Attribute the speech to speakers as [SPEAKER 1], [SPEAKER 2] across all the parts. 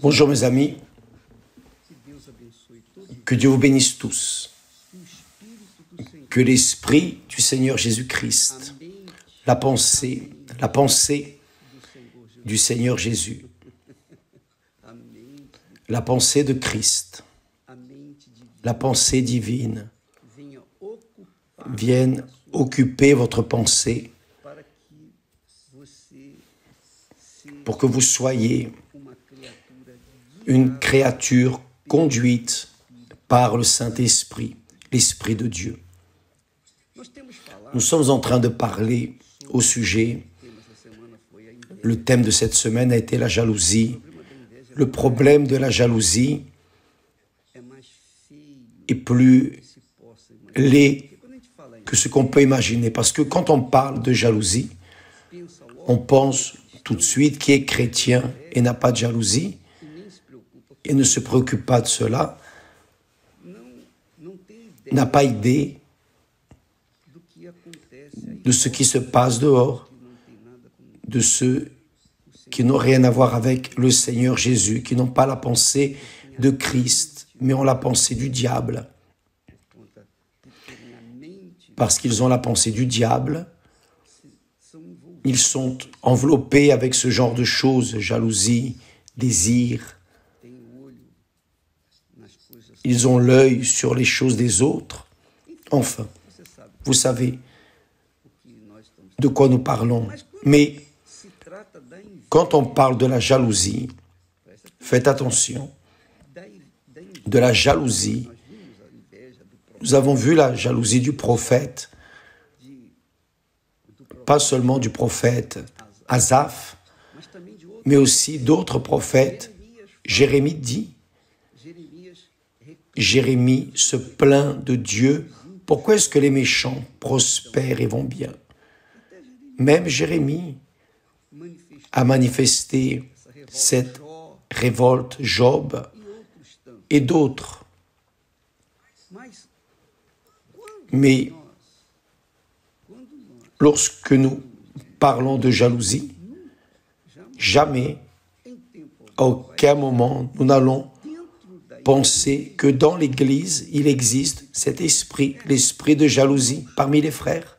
[SPEAKER 1] Bonjour mes amis, que Dieu vous bénisse tous, que l'Esprit du Seigneur Jésus-Christ, la pensée du Seigneur Jésus, la pensée de Christ, la pensée divine, viennent occuper votre pensée pour que vous soyez une créature conduite par le Saint-Esprit, l'Esprit de Dieu. Nous sommes en train de parler au sujet, le thème de cette semaine a été la jalousie. Le problème de la jalousie est plus laid que ce qu'on peut imaginer. Parce que quand on parle de jalousie, on pense tout de suite qui est chrétien et n'a pas de jalousie et ne se préoccupe pas de cela, n'a pas idée de ce qui se passe dehors, de ceux qui n'ont rien à voir avec le Seigneur Jésus, qui n'ont pas la pensée de Christ, mais ont la pensée du diable. Parce qu'ils ont la pensée du diable, ils sont enveloppés avec ce genre de choses, jalousie, désir. Ils ont l'œil sur les choses des autres. Enfin, vous savez de quoi nous parlons. Mais quand on parle de la jalousie, faites attention. De la jalousie, nous avons vu la jalousie du prophète, pas seulement du prophète Asaph, mais aussi d'autres prophètes. Jérémie dit, Jérémie se plaint de Dieu. Pourquoi est-ce que les méchants prospèrent et vont bien? Même Jérémie a manifesté cette révolte, Job et d'autres. Mais lorsque nous parlons de jalousie, jamais, à aucun moment, nous n'allons penser que dans l'Église, il existe cet esprit, l'esprit de jalousie. Parmi les frères,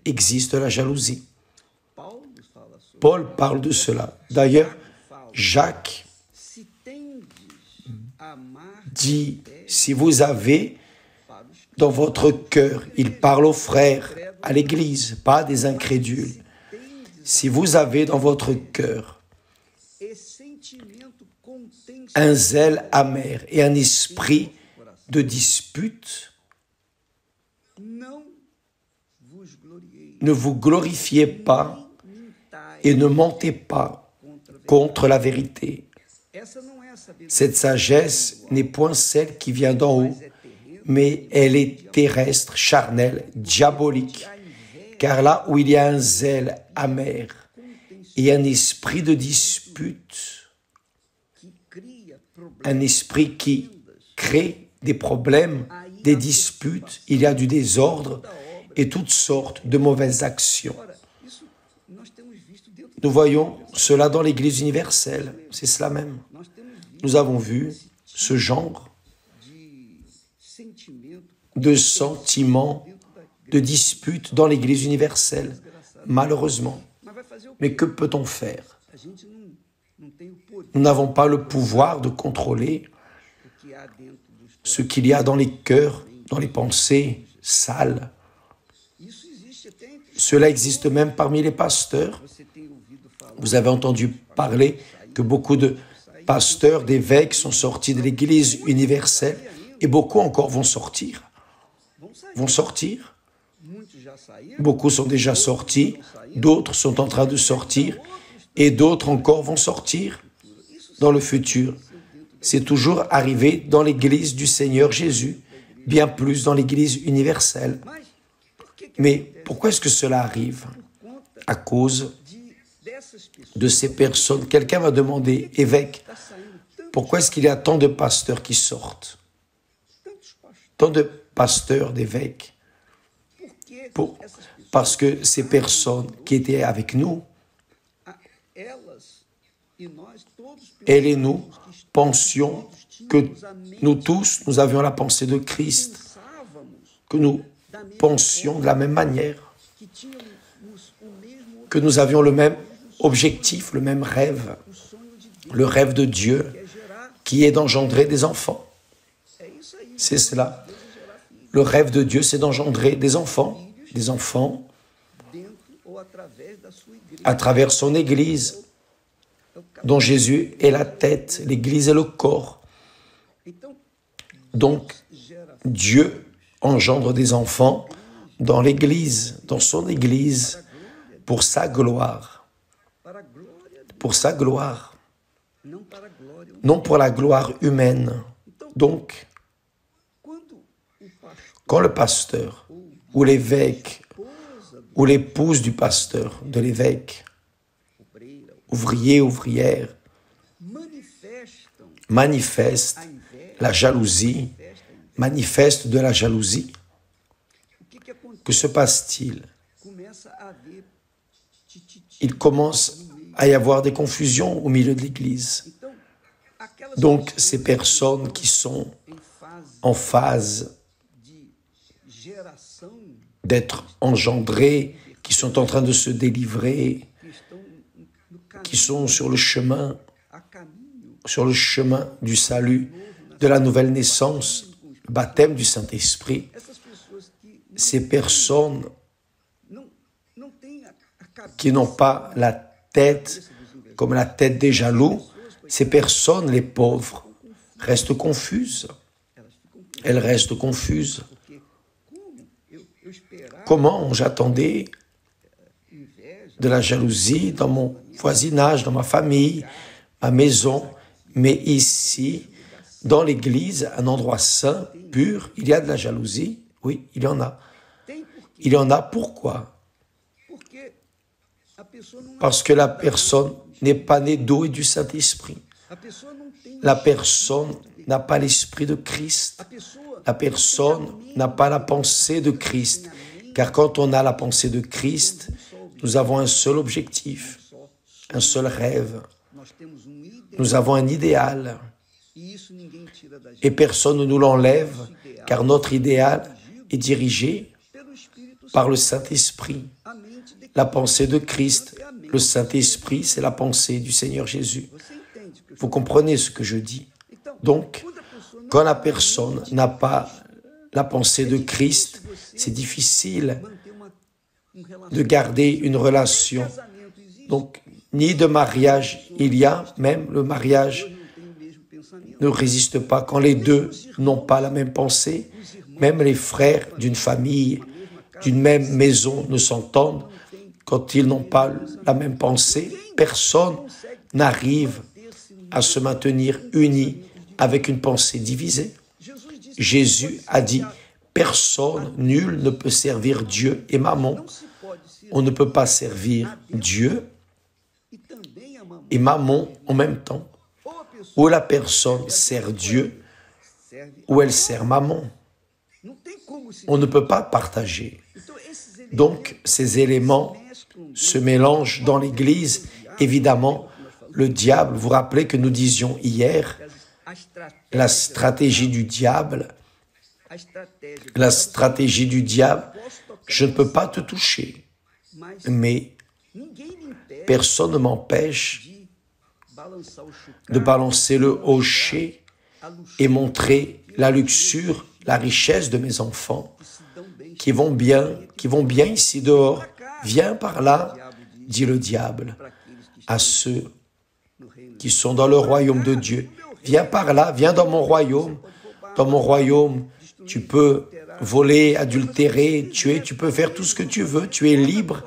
[SPEAKER 1] existe la jalousie. Paul parle de cela. D'ailleurs, Jacques dit, si vous avez dans votre cœur, il parle aux frères, à l'Église, pas à des incrédules. Si vous avez dans votre cœur un zèle amer et un esprit de dispute, ne vous glorifiez pas et ne mentez pas contre la vérité. Cette sagesse n'est point celle qui vient d'en haut, mais elle est terrestre, charnelle, diabolique. Car là où il y a un zèle amer et un esprit de dispute, un esprit qui crée des problèmes, des disputes, il y a du désordre et toutes sortes de mauvaises actions. Nous voyons cela dans l'Église universelle, c'est cela même. Nous avons vu ce genre de sentiments, de disputes dans l'Église universelle, malheureusement. Mais que peut-on faire? Nous n'avons pas le pouvoir de contrôler ce qu'il y a dans les cœurs, dans les pensées sales. Cela existe même parmi les pasteurs. Vous avez entendu parler que beaucoup de pasteurs, d'évêques sont sortis de l'Église universelle et beaucoup encore vont sortir. Beaucoup sont déjà sortis, d'autres sont en train de sortir et d'autres encore vont sortir dans le futur. C'est toujours arrivé dans l'Église du Seigneur Jésus, bien plus dans l'Église universelle. Mais pourquoi est-ce que cela arrive? À cause de ces personnes. Quelqu'un m'a demandé, évêque, pourquoi est-ce qu'il y a tant de pasteurs qui sortent? Tant de pasteurs, d'évêques. Parce que ces personnes qui étaient avec nous, elle et nous pensions que nous tous, nous avions la pensée de Christ, que nous pensions de la même manière, que nous avions le même objectif, le même rêve, le rêve de Dieu qui est d'engendrer des enfants. C'est cela. Le rêve de Dieu, c'est d'engendrer des enfants à travers son Église, dont Jésus est la tête, l'Église est le corps. Donc, Dieu engendre des enfants dans l'Église, dans son Église, pour sa gloire. Pour sa gloire. Non pour la gloire humaine. Donc, quand le pasteur ou l'évêque ou l'épouse du pasteur, de l'évêque, ouvrier, ouvrière, manifeste la jalousie, manifeste de la jalousie, que se passe-t-il? Il commence à y avoir des confusions au milieu de l'Église. Donc, ces personnes qui sont en phase d'être engendrées, qui sont en train de se délivrer, qui sont sur le chemin du salut, de la nouvelle naissance, le baptême du Saint-Esprit, ces personnes qui n'ont pas la tête comme la tête des jaloux, ces personnes, les pauvres, restent confuses. Elles restent confuses. Comment j'attendais de la jalousie dans mon voisinage, dans ma famille, ma maison, mais ici, dans l'Église, un endroit saint, pur, il y a de la jalousie? Oui, il y en a. Il y en a pourquoi? Parce que la personne n'est pas née d'eau et du Saint-Esprit. La personne n'a pas l'Esprit de Christ. La personne n'a pas la pensée de Christ. Car quand on a la pensée de Christ, nous avons un seul objectif, un seul rêve. Nous avons un idéal. Et personne ne nous l'enlève, car notre idéal est dirigé par le Saint-Esprit. La pensée de Christ, le Saint-Esprit, c'est la pensée du Seigneur Jésus. Vous comprenez ce que je dis? Donc, quand la personne n'a pas la pensée de Christ, c'est difficile de garder une relation. Donc, ni de mariage, il y a même le mariage ne résiste pas quand les deux n'ont pas la même pensée. Même les frères d'une famille, d'une même maison ne s'entendent quand ils n'ont pas la même pensée. Personne n'arrive à se maintenir uni avec une pensée divisée. Jésus a dit, personne, nul ne peut servir Dieu et Mammon. On ne peut pas servir Dieu et Mammon en même temps. Ou la personne sert Dieu, ou elle sert Mammon. On ne peut pas partager. Donc, ces éléments se mélangent dans l'Église. Évidemment, le diable, vous vous rappelez que nous disions hier, la stratégie du diable, je ne peux pas te toucher, mais personne ne m'empêche de balancer le hocher et montrer la luxure, la richesse de mes enfants qui vont bien ici dehors. Viens par là, dit le diable à ceux qui sont dans le royaume de Dieu. Viens par là, viens dans mon royaume. Dans mon royaume, tu peux voler, adultérer, tuer, tu peux faire tout ce que tu veux. Tu es libre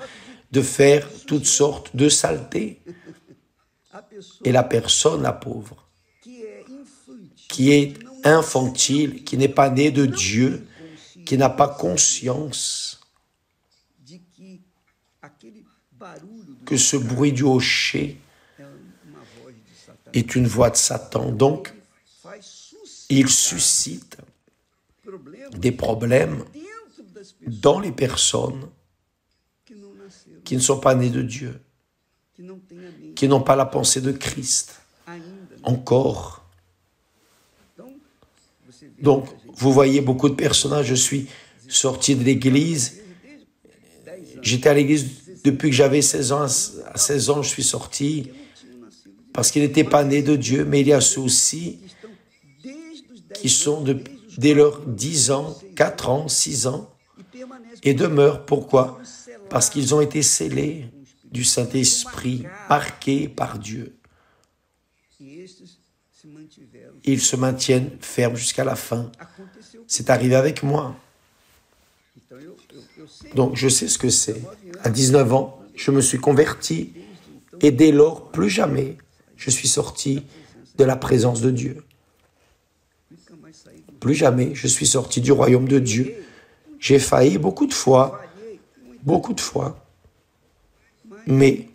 [SPEAKER 1] de faire toutes sortes de saletés. Et la personne, la pauvre, qui est infantile, qui n'est pas née de Dieu, qui n'a pas conscience que ce bruit du hocher est une voix de Satan. Donc, il suscite des problèmes dans les personnes qui ne sont pas nées de Dieu, qui n'ont pas la pensée de Christ. Encore. Donc, vous voyez beaucoup de personnages. Je suis sorti de l'église. J'étais à l'église depuis que j'avais 16 ans. À 16 ans, je suis sorti parce qu'il n'était pas né de Dieu. Mais il y a ceux aussi qui sont dès leurs 10 ans, 4 ans, 6 ans et demeurent. Pourquoi? Parce qu'ils ont été scellés du Saint-Esprit, marqués par Dieu. Ils se maintiennent fermes jusqu'à la fin. C'est arrivé avec moi. Donc, je sais ce que c'est. À 19 ans, je me suis converti et dès lors, plus jamais, je suis sorti de la présence de Dieu. Plus jamais, je suis sorti du royaume de Dieu. J'ai failli beaucoup de fois, mais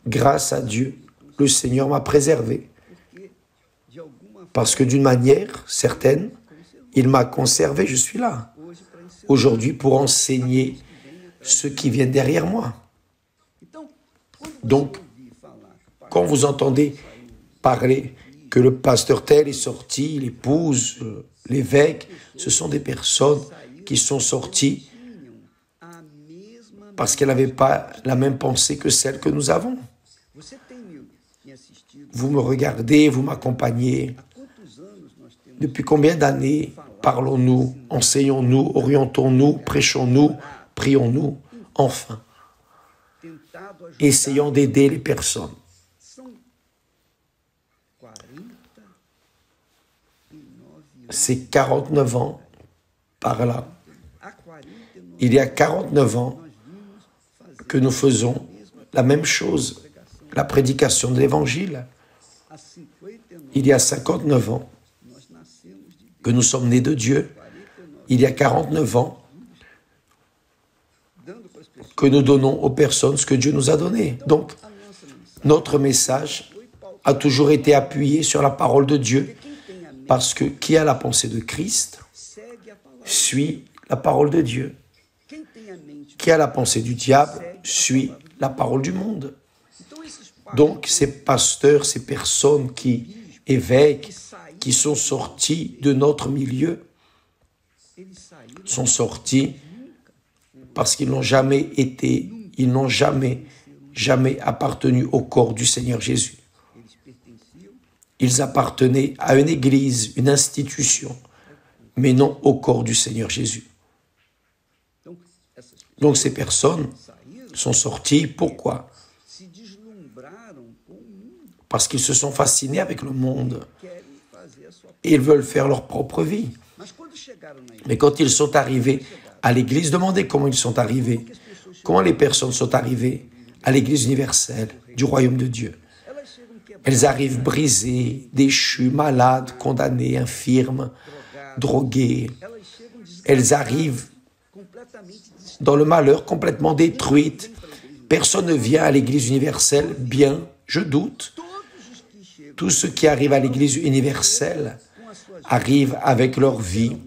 [SPEAKER 1] grâce à Dieu, le Seigneur m'a préservé. Parce que d'une manière certaine, il m'a conservé, je suis là. Aujourd'hui, pour enseigner ceux qui viennent derrière moi. Donc, quand vous entendez parler que le pasteur tel est sorti, l'épouse, l'évêque, ce sont des personnes qui sont sorties parce qu'elles n'avaient pas la même pensée que celle que nous avons. Vous me regardez, vous m'accompagnez. Depuis combien d'années parlons-nous, enseignons-nous, orientons-nous, prêchons-nous, prions-nous, enfin, essayons d'aider les personnes. C'est 49 ans par là. Il y a 49 ans que nous faisons la même chose, la prédication de l'Évangile. Il y a 59 ans que nous sommes nés de Dieu. Il y a 49 ans que nous donnons aux personnes ce que Dieu nous a donné. Donc, notre message a toujours été appuyé sur la parole de Dieu, parce que qui a la pensée de Christ suit la parole de Dieu. Qui a la pensée du diable suit la parole du monde. Donc, ces pasteurs, ces personnes évêques, qui sont sortis de notre milieu, sont sortis parce qu'ils n'ont jamais été, ils n'ont jamais appartenu au corps du Seigneur Jésus. Ils appartenaient à une église, une institution, mais non au corps du Seigneur Jésus. Donc ces personnes sont sorties, pourquoi? Parce qu'ils se sont fascinés avec le monde. Et ils veulent faire leur propre vie. Mais quand ils sont arrivés à l'église, demandez comment ils sont arrivés. Comment les personnes sont arrivées à l'église universelle du royaume de Dieu. Elles arrivent brisées, déchues, malades, condamnées, infirmes, droguées. Elles arrivent dans le malheur, complètement détruites. Personne ne vient à l'église universelle bien, je doute. Tous ceux qui arrivent à l'église universelle arrivent avec leur vie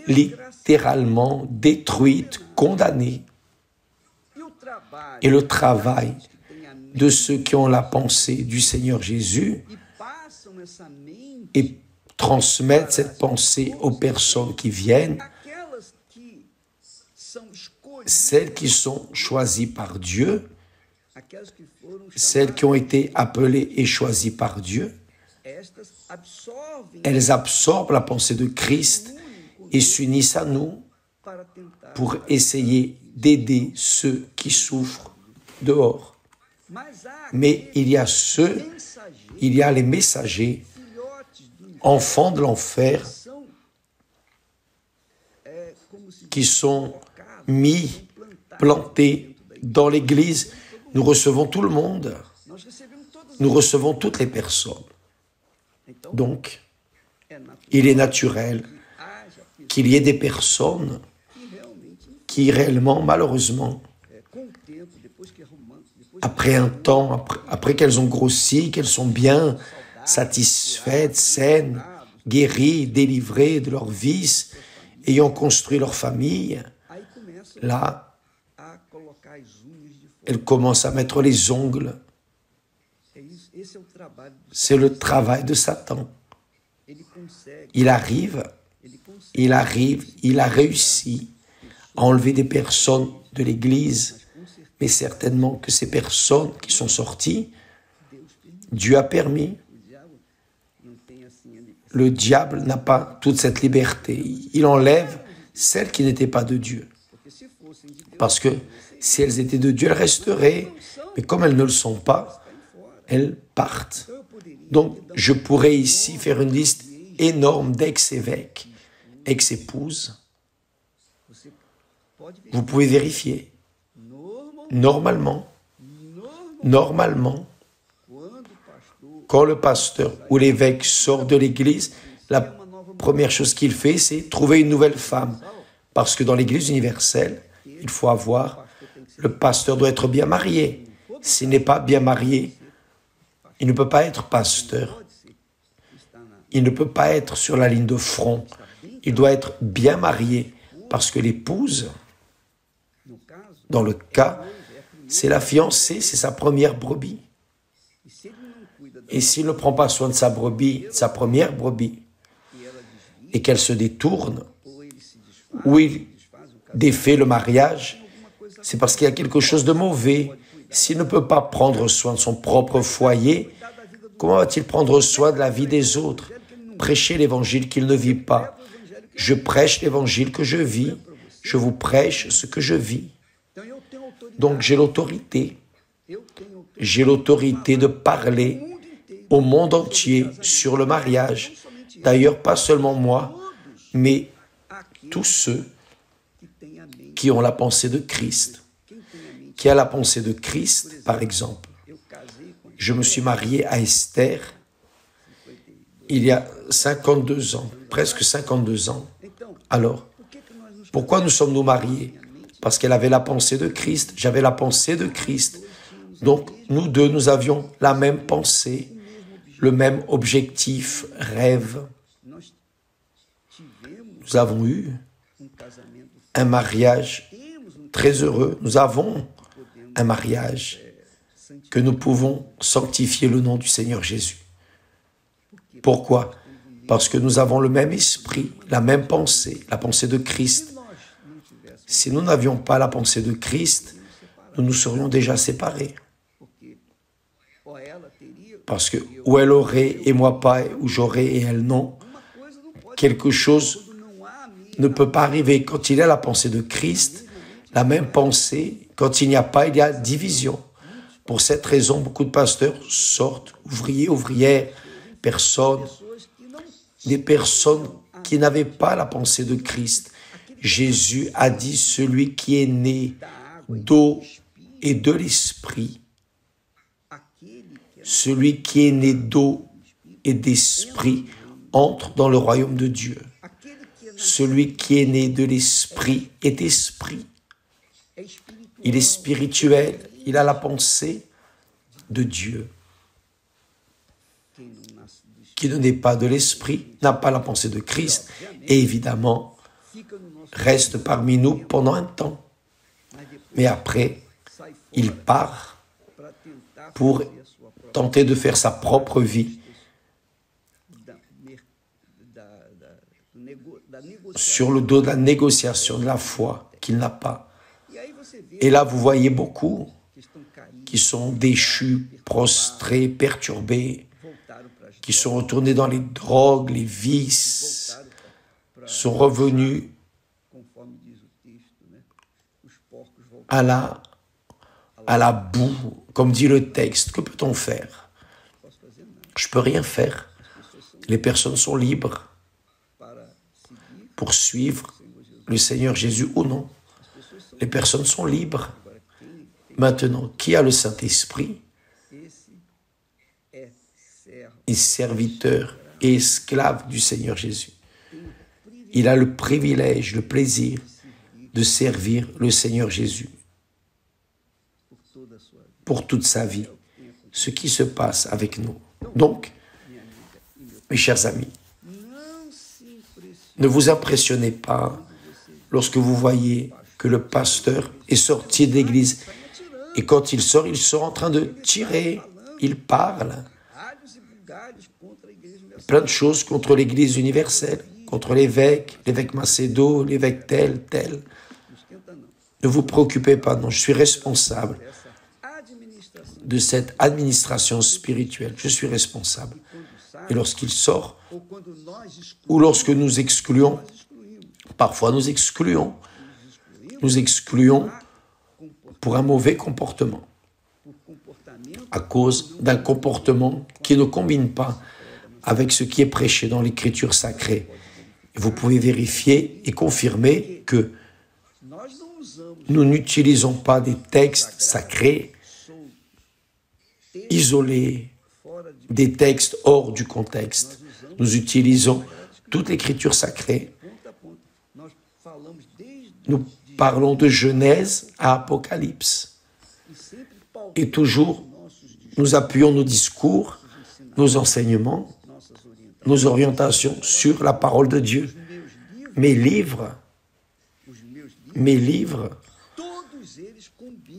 [SPEAKER 1] littéralement détruite, condamnée. Et le travail de ceux qui ont la pensée du Seigneur Jésus et transmettent cette pensée aux personnes qui viennent, celles qui sont choisies par Dieu, celles qui ont été appelées et choisies par Dieu, elles absorbent la pensée de Christ et s'unissent à nous pour essayer d'aider ceux qui souffrent dehors. Mais il y a les messagers, enfants de l'enfer, qui sont plantés dans l'Église. Nous recevons tout le monde. Nous recevons toutes les personnes. Donc, il est naturel qu'il y ait des personnes qui réellement, malheureusement, après un temps, après qu'elles ont grossi, qu'elles sont bien satisfaites, saines, guéries, délivrées de leurs vices, ayant construit leur famille, là, elle commence à mettre les ongles. C'est le travail de Satan. Il arrive, il a réussi à enlever des personnes de l'Église, mais certainement que ces personnes qui sont sorties, Dieu a permis. Le diable n'a pas toute cette liberté. Il enlève celles qui n'étaient pas de Dieu. Parce que si elles étaient de Dieu, elles resteraient. Mais comme elles ne le sont pas, elles partent. Donc, je pourrais ici faire une liste énorme d'ex-évêques, ex-épouses. Vous pouvez vérifier. Normalement, quand le pasteur ou l'évêque sort de l'église, la première chose qu'il fait, c'est trouver une nouvelle femme. Parce que dans l'église universelle, il faut le pasteur doit être bien marié. S'il n'est pas bien marié, il ne peut pas être pasteur. Il ne peut pas être sur la ligne de front. Il doit être bien marié. Parce que l'épouse, dans le cas, c'est la fiancée, c'est sa première brebis. Et s'il ne prend pas soin de sa brebis, sa première brebis, et qu'elle se détourne, ou il défait le mariage, c'est parce qu'il y a quelque chose de mauvais. S'il ne peut pas prendre soin de son propre foyer, comment va-t-il prendre soin de la vie des autres? Prêcher l'évangile qu'il ne vit pas. Je prêche l'évangile que je vis. Je vous prêche ce que je vis. Donc j'ai l'autorité. J'ai l'autorité de parler au monde entier sur le mariage. D'ailleurs, pas seulement moi, mais tous ceux qui ont la pensée de Christ. Qui a la pensée de Christ, par exemple. Je me suis marié à Esther il y a 52 ans, presque 52 ans. Alors, pourquoi nous sommes-nous mariés? Parce qu'elle avait la pensée de Christ, j'avais la pensée de Christ. Donc, nous deux, nous avions la même pensée, le même objectif, rêve. Nous avons eu un mariage très heureux. Nous avons un mariage que nous pouvons sanctifier le nom du Seigneur Jésus. Pourquoi? Parce que nous avons le même esprit, la même pensée, la pensée de Christ. Si nous n'avions pas la pensée de Christ, nous nous serions déjà séparés. Parce que ou elle aurait et moi pas, ou j'aurais et elle non, quelque chose ne peut pas arriver. Quand il y a la pensée de Christ, la même pensée, quand il n'y a pas, il y a division. Pour cette raison, beaucoup de pasteurs sortent, ouvriers, ouvrières, des personnes qui n'avaient pas la pensée de Christ. Jésus a dit, celui qui est né d'eau et de l'esprit, celui qui est né d'eau et d'esprit entre dans le royaume de Dieu. Celui qui est né de l'esprit est esprit. Il est spirituel, il a la pensée de Dieu. Qui ne naît pas de l'esprit n'a pas la pensée de Christ et évidemment reste parmi nous pendant un temps. Mais après, il part pour tenter de faire sa propre vie sur le dos de la négociation, de la foi qu'il n'a pas. Et là, vous voyez beaucoup qui sont déchus, prostrés, perturbés, qui sont retournés dans les drogues, les vices, sont revenus à la boue, comme dit le texte. Que peut-on faire? Je ne peux rien faire. Les personnes sont libres pour suivre le Seigneur Jésus ou non. Les personnes sont libres. Maintenant, qui a le Saint-Esprit est serviteur et esclave du Seigneur Jésus. Il a le privilège, le plaisir de servir le Seigneur Jésus pour toute sa vie. Ce qui se passe avec nous. Donc, mes chers amis, ne vous impressionnez pas lorsque vous voyez que le pasteur est sorti de l'église Et quand il sort en train de tirer. Il parle plein de choses contre l'Église universelle, contre l'évêque Macedo, l'évêque tel. Ne vous préoccupez pas, non, je suis responsable de cette administration spirituelle. Je suis responsable. Et lorsqu'il sort, ou lorsque nous excluons, parfois nous excluons pour un mauvais comportement, à cause d'un comportement qui ne combine pas avec ce qui est prêché dans l'Écriture sacrée. Vous pouvez vérifier et confirmer que nous n'utilisons pas des textes sacrés isolés, des textes hors du contexte. Nous utilisons toute l'Écriture sacrée. Nous parlons de Genèse à Apocalypse. Et toujours, nous appuyons nos discours, nos enseignements, nos orientations sur la parole de Dieu. Mes livres,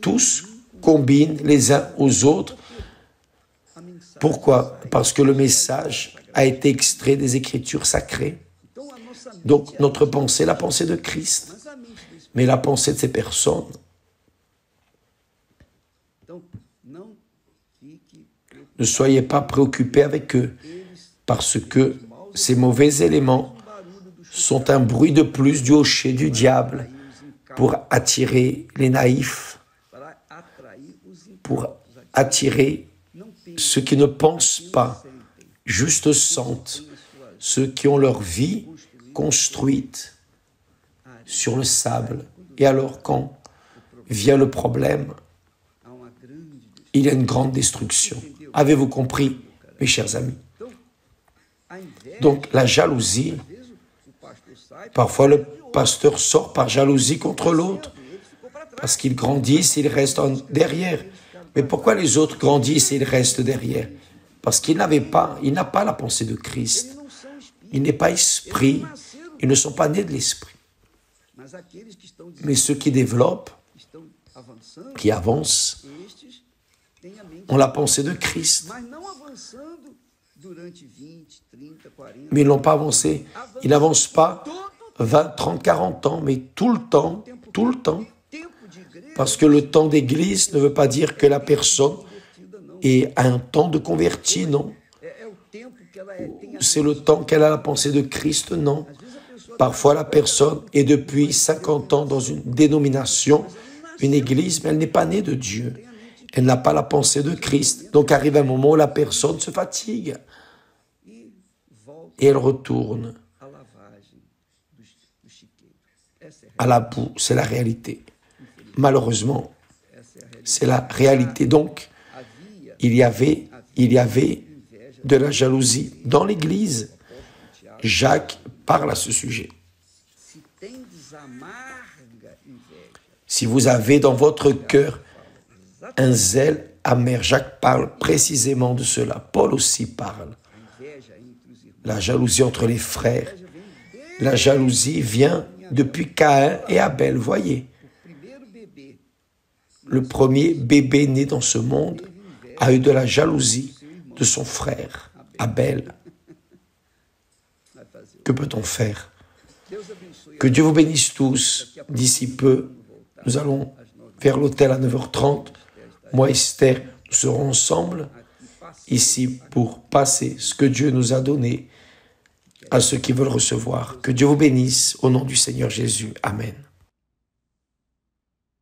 [SPEAKER 1] tous combinent les uns aux autres. Pourquoi? Parce que le message a été extrait des Écritures sacrées. Donc, notre pensée, la pensée de Christ, mais la pensée de ces personnes. Ne soyez pas préoccupés avec eux, parce que ces mauvais éléments sont un bruit de plus du hochet du diable pour attirer les naïfs, pour attirer ceux qui ne pensent pas, juste sentent, ceux qui ont leur vie construite sur le sable. Et alors, quand vient le problème, il y a une grande destruction. Avez-vous compris, mes chers amis? Donc, la jalousie, parfois le pasteur sort par jalousie contre l'autre, parce qu'ils grandissent, ils restent derrière. Mais pourquoi les autres grandissent et ils restent derrière? Parce qu'il n'a pas la pensée de Christ. Il n'est pas esprit, ils ne sont pas nés de l'esprit. Mais ceux qui développent, qui avancent, ont la pensée de Christ. Mais ils n'ont pas avancé. Ils n'avancent pas 20, 30, 40 ans, mais tout le temps. Parce que le temps d'église ne veut pas dire que la personne a un temps de converti, non. C'est le temps qu'elle a la pensée de Christ, non. Parfois, la personne est depuis 50 ans dans une dénomination, une église, mais elle n'est pas née de Dieu. Elle n'a pas la pensée de Christ. Donc, arrive un moment où la personne se fatigue. Et elle retourne à la boue. C'est la réalité. Malheureusement, c'est la réalité. Donc, il y avait de la jalousie dans l'Église. Jacques parle à ce sujet. Si vous avez dans votre cœur un zèle amer, Jacques parle précisément de cela. Paul aussi parle. La jalousie entre les frères. La jalousie vient depuis Caïn et Abel, voyez. Le premier bébé né dans ce monde a eu de la jalousie de son frère, Abel. Que peut-on faire? Que Dieu vous bénisse tous. D'ici peu, nous allons vers l'hôtel à 9h30. Moi, Esther, nous serons ensemble ici pour passer ce que Dieu nous a donné à ceux qui veulent recevoir. Que Dieu vous bénisse au nom du Seigneur Jésus. Amen.